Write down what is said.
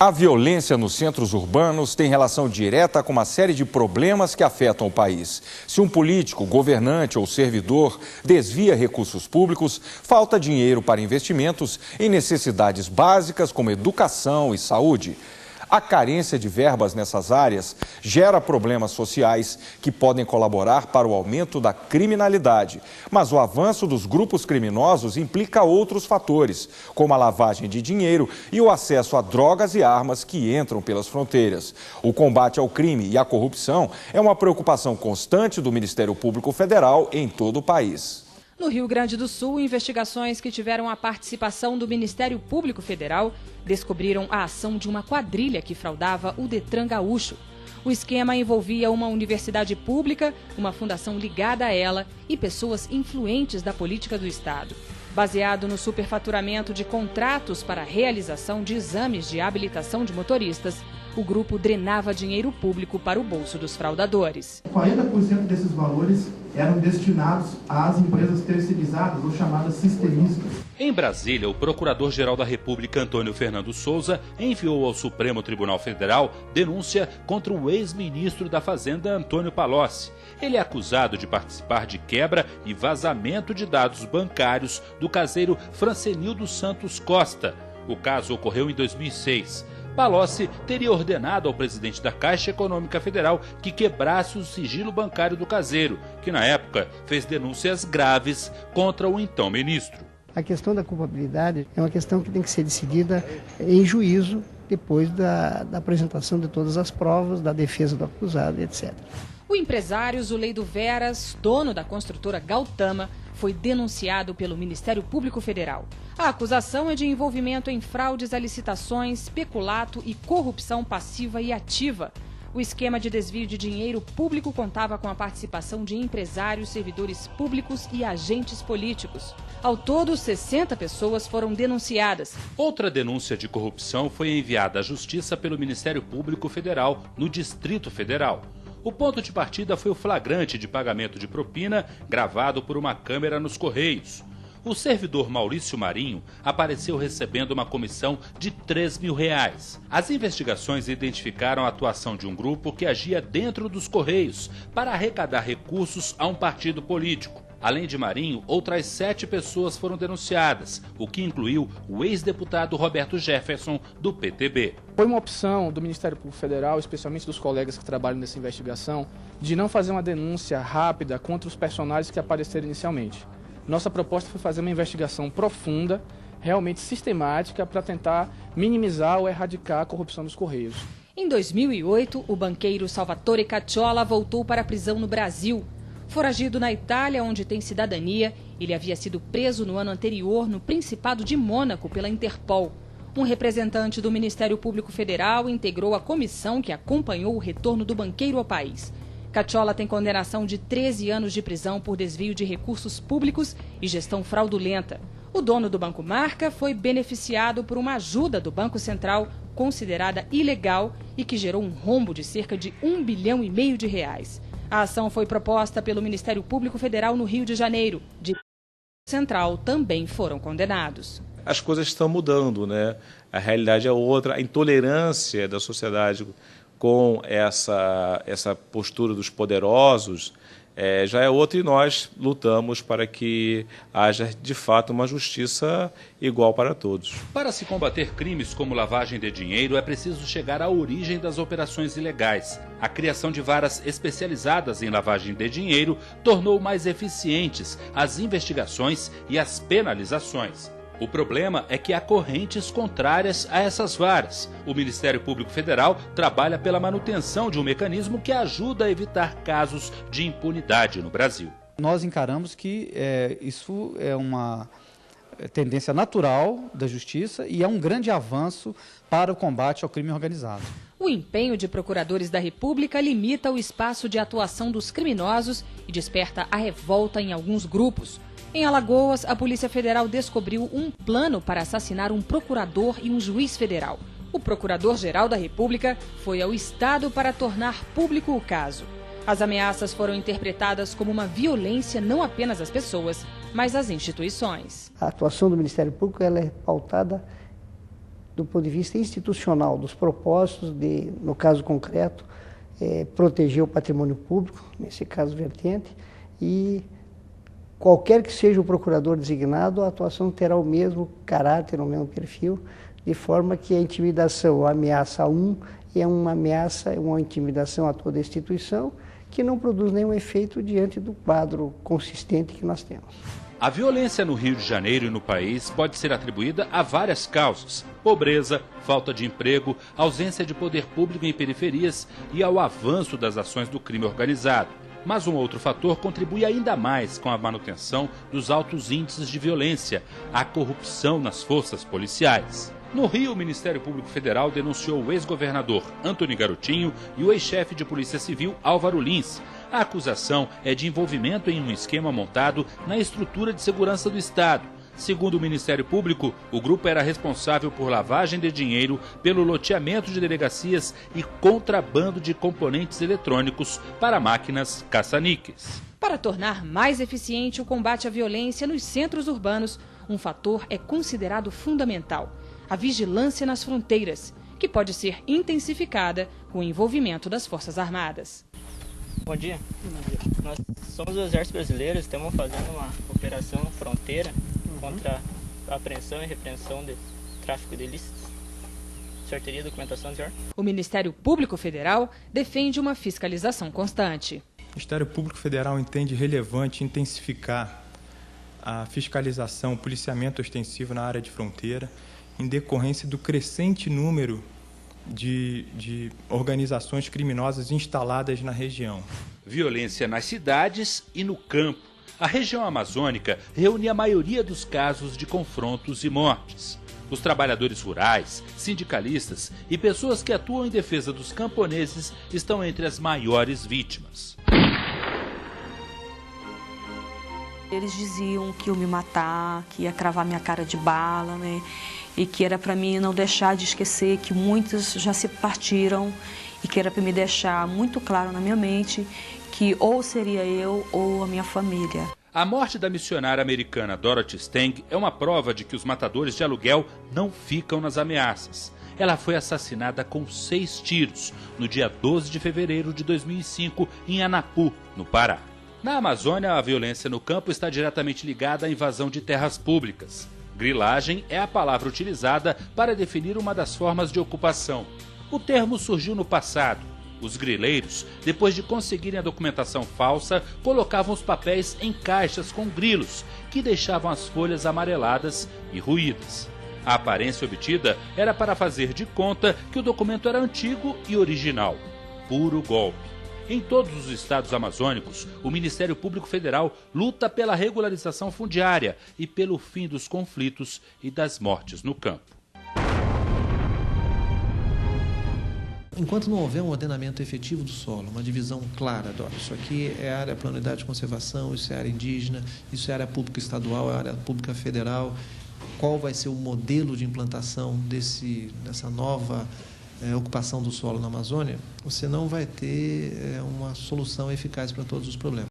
A violência nos centros urbanos tem relação direta com uma série de problemas que afetam o país. Se um político, governante ou servidor desvia recursos públicos, falta dinheiro para investimentos em necessidades básicas como educação e saúde. A carência de verbas nessas áreas gera problemas sociais que podem colaborar para o aumento da criminalidade. Mas o avanço dos grupos criminosos implica outros fatores, como a lavagem de dinheiro e o acesso a drogas e armas que entram pelas fronteiras. O combate ao crime e à corrupção é uma preocupação constante do Ministério Público Federal em todo o país. No Rio Grande do Sul, investigações que tiveram a participação do Ministério Público Federal descobriram a ação de uma quadrilha que fraudava o Detran gaúcho. O esquema envolvia uma universidade pública, uma fundação ligada a ela e pessoas influentes da política do Estado. Baseado no superfaturamento de contratos para a realização de exames de habilitação de motoristas, o grupo drenava dinheiro público para o bolso dos fraudadores. 40% desses valores eram destinados às empresas terceirizadas ou chamadas sistemistas. Em Brasília, o Procurador-Geral da República, Antônio Fernando Souza, enviou ao Supremo Tribunal Federal denúncia contra o ex-ministro da Fazenda, Antônio Palocci. Ele é acusado de participar de quebra e vazamento de dados bancários do caseiro Francenildo Santos Costa. O caso ocorreu em 2006. Palocci teria ordenado ao presidente da Caixa Econômica Federal que quebrasse o sigilo bancário do caseiro, que na época fez denúncias graves contra o então ministro. A questão da culpabilidade é uma questão que tem que ser decidida em juízo depois da apresentação de todas as provas, da defesa do acusado, etc. O empresário Zuleido Veras, dono da construtora Gautama, foi denunciado pelo Ministério Público Federal. A acusação é de envolvimento em fraudes a licitações, peculato e corrupção passiva e ativa. O esquema de desvio de dinheiro público contava com a participação de empresários, servidores públicos e agentes políticos. Ao todo, 60 pessoas foram denunciadas. Outra denúncia de corrupção foi enviada à Justiça pelo Ministério Público Federal no Distrito Federal. O ponto de partida foi o flagrante de pagamento de propina gravado por uma câmera nos Correios. O servidor Maurício Marinho apareceu recebendo uma comissão de R$3.000. As investigações identificaram a atuação de um grupo que agia dentro dos Correios para arrecadar recursos a um partido político. Além de Marinho, outras 7 pessoas foram denunciadas, o que incluiu o ex-deputado Roberto Jefferson, do PTB. Foi uma opção do Ministério Público Federal, especialmente dos colegas que trabalham nessa investigação, de não fazer uma denúncia rápida contra os personagens que apareceram inicialmente. Nossa proposta foi fazer uma investigação profunda, realmente sistemática, para tentar minimizar ou erradicar a corrupção dos Correios. Em 2008, o banqueiro Salvatore Cacciola voltou para a prisão no Brasil. Foragido na Itália, onde tem cidadania, ele havia sido preso no ano anterior no Principado de Mônaco pela Interpol. Um representante do Ministério Público Federal integrou a comissão que acompanhou o retorno do banqueiro ao país. Cacciola tem condenação de 13 anos de prisão por desvio de recursos públicos e gestão fraudulenta. O dono do Banco Marca foi beneficiado por uma ajuda do Banco Central considerada ilegal e que gerou um rombo de cerca de R$1,5 bilhão de reais. A ação foi proposta pelo Ministério Público Federal no Rio de Janeiro. De Central também foram condenados. As coisas estão mudando, né? A realidade é outra, a intolerância da sociedade com essa postura dos poderosos já é outra, e nós lutamos para que haja, de fato, uma justiça igual para todos. Para se combater crimes como lavagem de dinheiro, é preciso chegar à origem das operações ilegais. A criação de varas especializadas em lavagem de dinheiro tornou mais eficientes as investigações e as penalizações. O problema é que há correntes contrárias a essas varas. O Ministério Público Federal trabalha pela manutenção de um mecanismo que ajuda a evitar casos de impunidade no Brasil. Nós encaramos que isso é uma tendência natural da justiça e é um grande avanço para o combate ao crime organizado. O empenho de procuradores da República limita o espaço de atuação dos criminosos e desperta a revolta em alguns grupos. Em Alagoas, a Polícia Federal descobriu um plano para assassinar um procurador e um juiz federal. O Procurador-Geral da República foi ao Estado para tornar público o caso. As ameaças foram interpretadas como uma violência não apenas às pessoas, mas às instituições. A atuação do Ministério Público ela é pautada do ponto de vista institucional, dos propósitos de, no caso concreto, proteger o patrimônio público, nesse caso vertente, e qualquer que seja o procurador designado, a atuação terá o mesmo caráter, o mesmo perfil, de forma que a intimidação, a ameaça a é uma ameaça, uma intimidação a toda a instituição, que não produz nenhum efeito diante do quadro consistente que nós temos. A violência no Rio de Janeiro e no país pode ser atribuída a várias causas: pobreza, falta de emprego, ausência de poder público em periferias e ao avanço das ações do crime organizado. Mas um outro fator contribui ainda mais com a manutenção dos altos índices de violência: a corrupção nas forças policiais. No Rio, o Ministério Público Federal denunciou o ex-governador Antony Garotinho e o ex-chefe de Polícia Civil Álvaro Lins. A acusação é de envolvimento em um esquema montado na estrutura de segurança do Estado. Segundo o Ministério Público, o grupo era responsável por lavagem de dinheiro, pelo loteamento de delegacias e contrabando de componentes eletrônicos para máquinas caça-níqueis. Para tornar mais eficiente o combate à violência nos centros urbanos, um fator é considerado fundamental: a vigilância nas fronteiras, que pode ser intensificada com o envolvimento das Forças Armadas. Bom dia. Nós somos o Exército Brasileiro, estamos fazendo uma operação fronteira contra a apreensão e repreensão de tráfico de ilícitos. O senhor teria documentação, senhor? O Ministério Público Federal defende uma fiscalização constante. O Ministério Público Federal entende relevante intensificar a fiscalização, o policiamento ostensivo na área de fronteira, em decorrência do crescente número de organizações criminosas instaladas na região. Violência nas cidades e no campo. A região amazônica reúne a maioria dos casos de confrontos e mortes. Os trabalhadores rurais, sindicalistas e pessoas que atuam em defesa dos camponeses estão entre as maiores vítimas. Eles diziam que iam me matar, que ia cravar minha cara de bala, né? E que era para mim não deixar de esquecer que muitos já se partiram e que era para me deixar muito claro na minha mente que ou seria eu ou a minha família. A morte da missionária americana Dorothy Stang é uma prova de que os matadores de aluguel não ficam nas ameaças. Ela foi assassinada com 6 tiros no dia 12 de fevereiro de 2005 em Anapu, no Pará. Na Amazônia, a violência no campo está diretamente ligada à invasão de terras públicas. Grilagem é a palavra utilizada para definir uma das formas de ocupação. O termo surgiu no passado. Os grileiros, depois de conseguirem a documentação falsa, colocavam os papéis em caixas com grilos, que deixavam as folhas amareladas e ruídas. A aparência obtida era para fazer de conta que o documento era antigo e original. Puro golpe. Em todos os estados amazônicos, o Ministério Público Federal luta pela regularização fundiária e pelo fim dos conflitos e das mortes no campo. Enquanto não houver um ordenamento efetivo do solo, uma divisão clara, isso aqui é área para unidade de conservação, isso é área indígena, isso é área pública estadual, é área pública federal, qual vai ser o modelo de implantação dessa nova ocupação do solo na Amazônia, você não vai ter uma solução eficaz para todos os problemas.